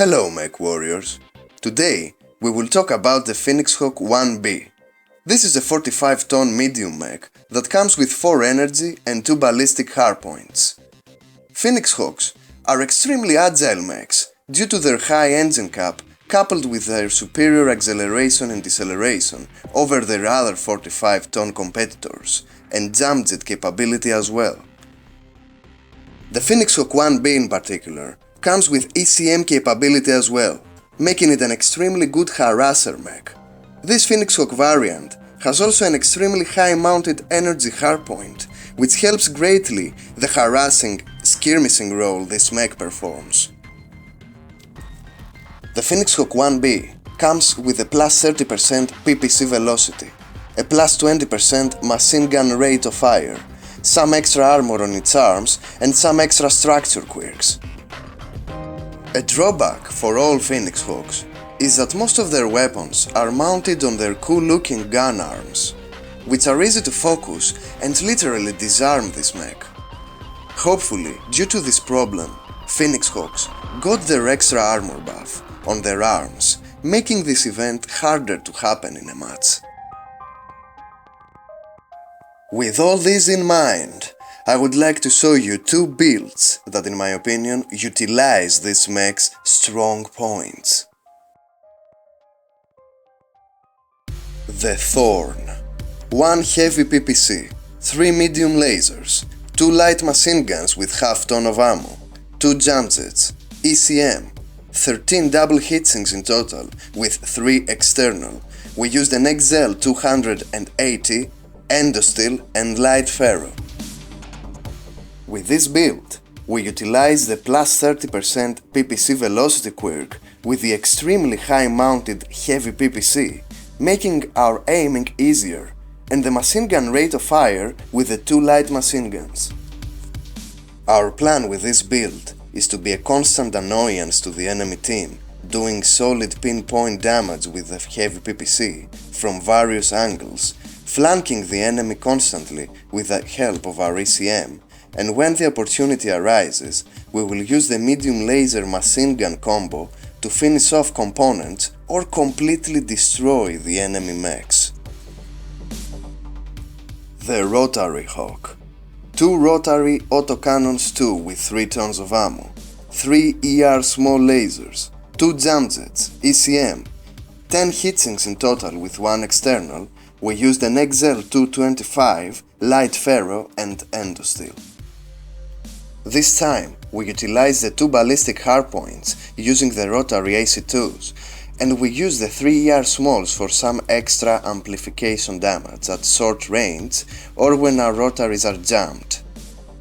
Hello mech warriors! Today we will talk about the Phoenix Hawk-1B. This is a 45-ton medium mech that comes with 4 energy and 2 ballistic hardpoints. Phoenix Hawks are extremely agile mechs due to their high engine cap coupled with their superior acceleration and deceleration over their other 45-ton competitors and jump jet capability as well. The Phoenix Hawk-1B in particular comes with ECM capability as well, making it an extremely good harasser mech. This Phoenix Hawk variant has also an extremely high mounted energy hardpoint, which helps greatly the harassing, skirmishing role this mech performs. The Phoenix Hawk-1B comes with a plus 30% PPC velocity, a plus 20% machine gun rate of fire, some extra armor on its arms and some extra structure quirks. A drawback for all Phoenix Hawks is that most of their weapons are mounted on their cool-looking gun arms, which are easy to focus and literally disarm this mech. Hopefully, due to this problem, Phoenix Hawks got their extra armor buff on their arms, making this event harder to happen in a match. With all this in mind, I would like to show you 2 builds that in my opinion utilize this mech's strong points. The Thorn. 1 heavy PPC, 3 medium lasers, 2 light machine guns with half ton of ammo, 2 jump jets, ECM, 13 double heatsinks in total with 3 external. We used an XL 280, endosteel and light ferro. With this build, we utilize the plus 30% PPC velocity quirk with the extremely high mounted heavy PPC, making our aiming easier, and the machine gun rate of fire with the 2 light machine guns. Our plan with this build is to be a constant annoyance to the enemy team, doing solid pinpoint damage with the heavy PPC from various angles, flanking the enemy constantly with the help of our ECM, and when the opportunity arises, we will use the medium laser machine gun combo to finish off components or completely destroy the enemy mechs. The Rotary Hawk. 2 rotary autocannons 2 with 3 tons of ammo, 3 ER small lasers, 2 jump jets, ECM, 10 heatsinks in total with 1 external. We used an XL 225, light ferro and endosteel. This time, we utilized the 2 ballistic hardpoints using the rotary AC2s, and we used the 3 ER smalls for some extra amplification damage at short range or when our rotaries are jammed.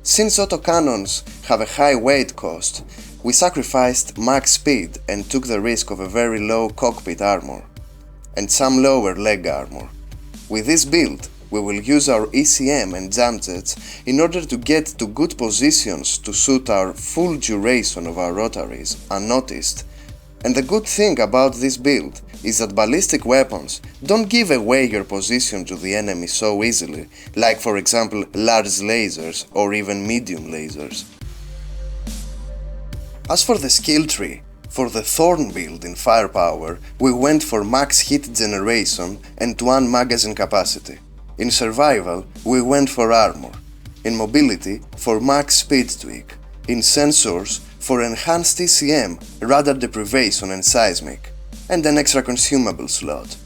Since autocannons have a high weight cost, we sacrificed max speed and took the risk of a very low cockpit armor and some lower leg armor. With this build, we will use our ECM and jump jets in order to get to good positions to suit our full duration of our rotaries unnoticed. And the good thing about this build is that ballistic weapons don't give away your position to the enemy so easily, like for example large lasers or even medium lasers. As for the skill tree, for the Thorn build in firepower, we went for max hit generation and 1 magazine capacity. In survival, we went for armor. In mobility, for max speed tweak. In sensors, for enhanced ECM, radar deprivation and seismic, and an extra consumable slot.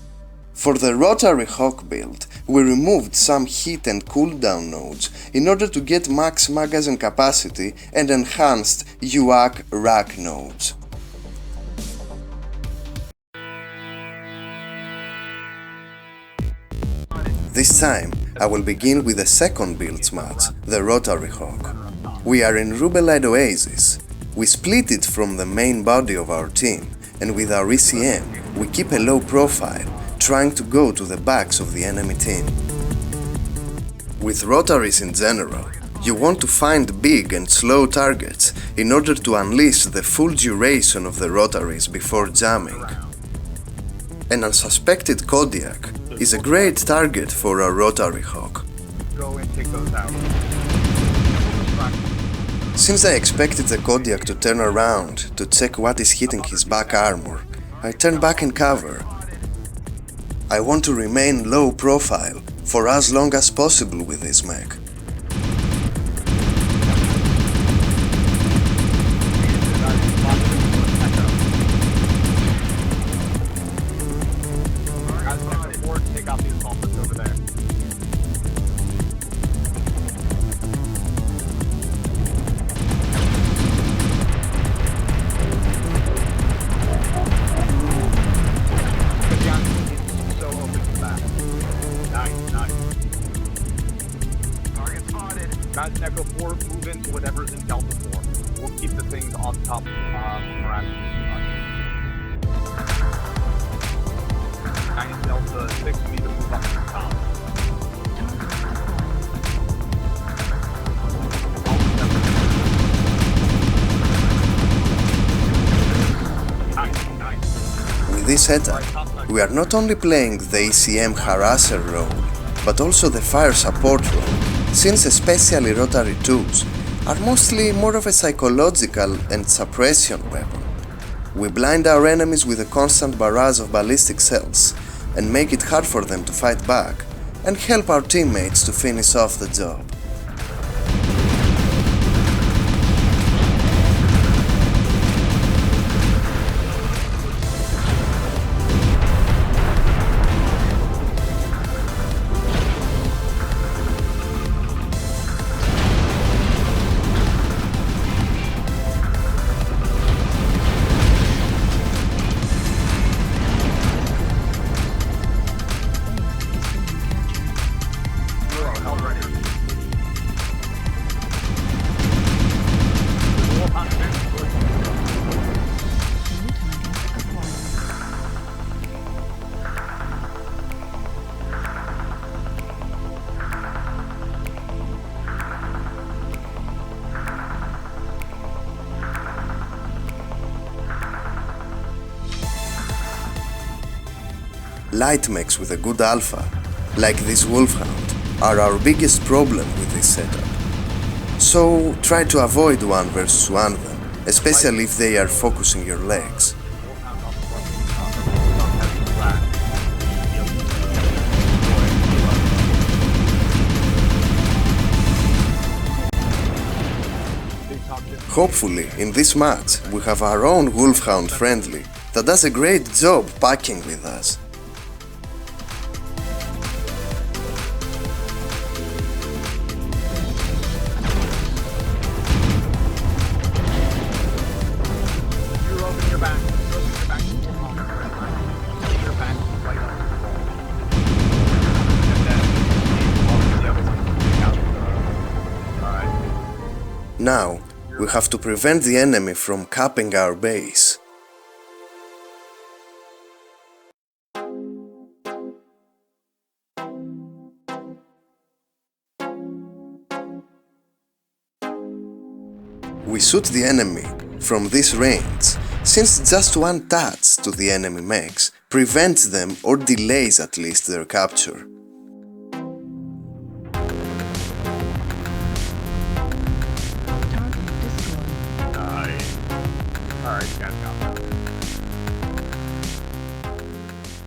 For the Rotary Hawk build, we removed some heat and cooldown nodes in order to get max magazine capacity and enhanced UAC rack nodes. This time, I will begin with the second builds match, the Rotary Hawk. We are in Rubelite Oasis. We split it from the main body of our team, and with our ECM, we keep a low profile, trying to go to the backs of the enemy team. With rotaries in general, you want to find big and slow targets in order to unleash the full duration of the rotaries before jamming. An unsuspected Kodiak is a great target for a Rotary Hawk. Go and take those out. Since I expected the Kodiak to turn around to check what is hitting his back armor, I turn back in cover. I want to remain low profile for as long as possible with this mech. Echo 4, move into whatever's in Delta 4. We'll keep the things on top harassment. 9 Delta 6, we need to move up to the top. Nice. With this setup, we are not only playing the ECM harasser role, but also the fire support role, since especially rotary 2s are mostly more of a psychological and suppression weapon. We blind our enemies with a constant barrage of ballistic cells and make it hard for them to fight back and help our teammates to finish off the job. Light mechs with a good alpha, like this Wolfhound, are our biggest problem with this setup. So try to avoid 1 versus 1 them, especially if they are focusing your legs. Hopefully, in this match, we have our own Wolfhound friendly that does a great job packing with us. Now, we have to prevent the enemy from capping our base. We shoot the enemy from this range, since just one touch to the enemy mechs prevents them or delays at least their capture.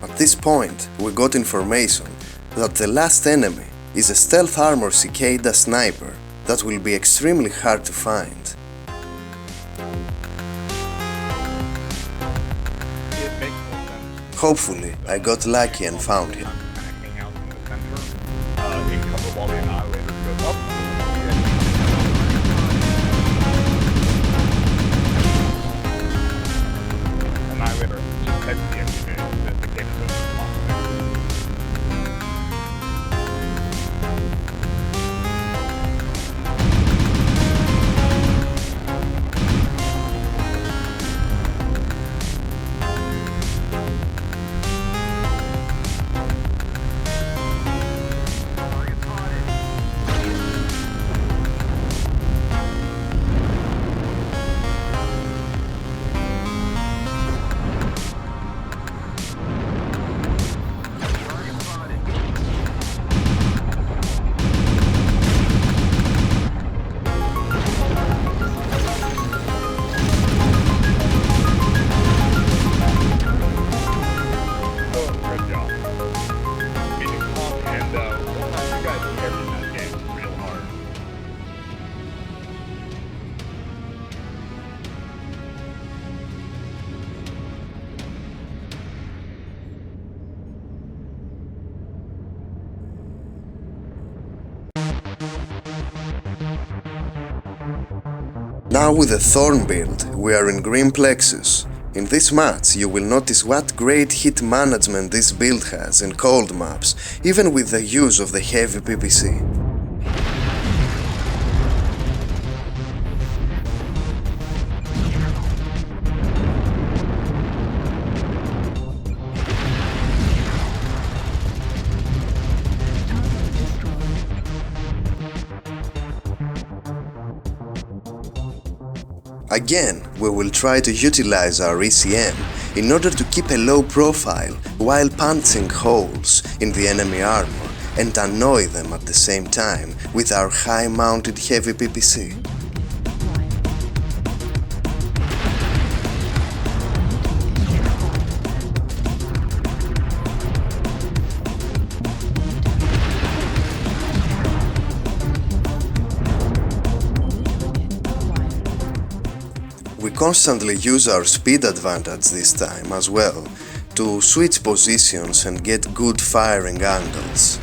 At this point, we got information that the last enemy is a stealth armor cicada sniper that will be extremely hard to find. Hopefully, I got lucky and found him. Now with the Thorn build, we are in Green Plexus. In this match, you will notice what great hit management this build has in cold maps, even with the use of the heavy PPC. Again, we will try to utilize our ECM in order to keep a low profile while punching holes in the enemy armor and annoy them at the same time with our high-mounted heavy PPC. We constantly use our speed advantage this time as well to switch positions and get good firing angles.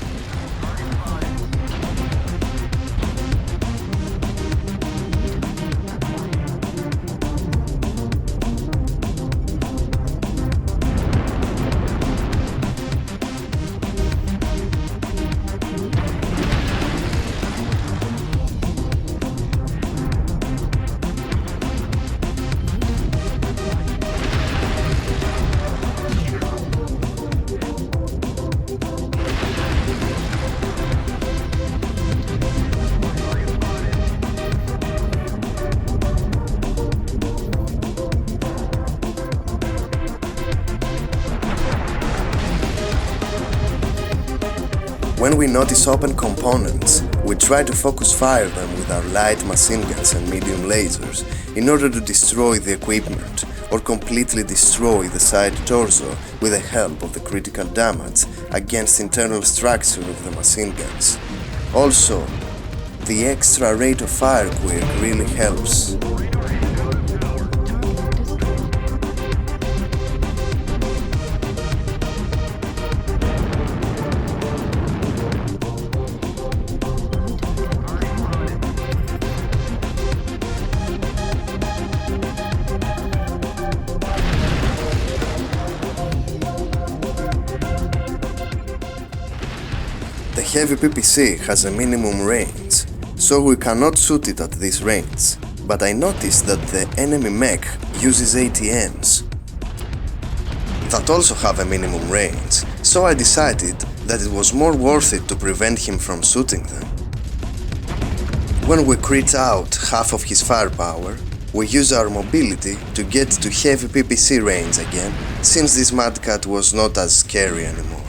When we notice open components, we try to focus fire them with our light machine guns and medium lasers in order to destroy the equipment or completely destroy the side torso with the help of the critical damage against internal structure of the machine guns. Also, the extra rate of fire quirk really helps. The heavy PPC has a minimum range, so we cannot shoot it at this range, but I noticed that the enemy mech uses ATMs that also have a minimum range, so I decided that it was more worth it to prevent him from shooting them. When we crit out half of his firepower, we use our mobility to get to heavy PPC range again, since this Mad Cat was not as scary anymore.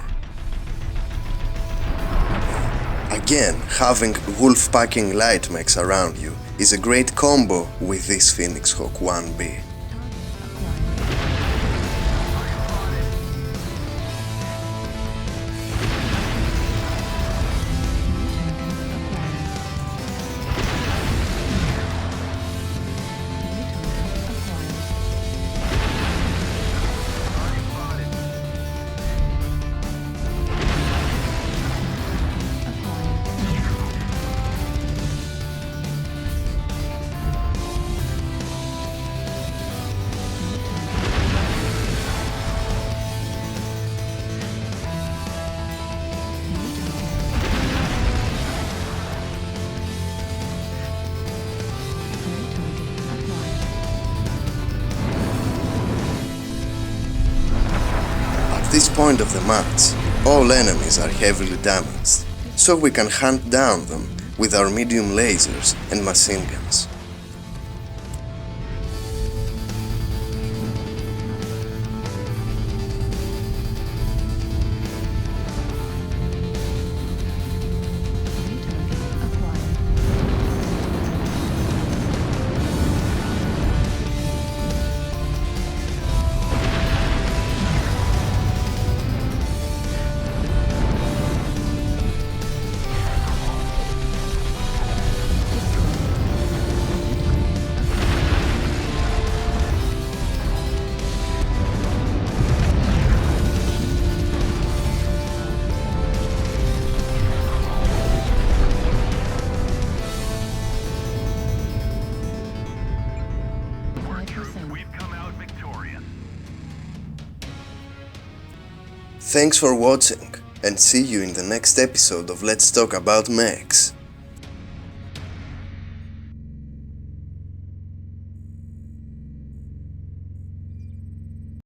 Again, having wolf-packing light mechs around you is a great combo with this Phoenix Hawk-1B. At this point of the match, all enemies are heavily damaged, so we can hunt down them with our medium lasers and machine guns. Thanks for watching, and see you in the next episode of Let's Talk About Mechs.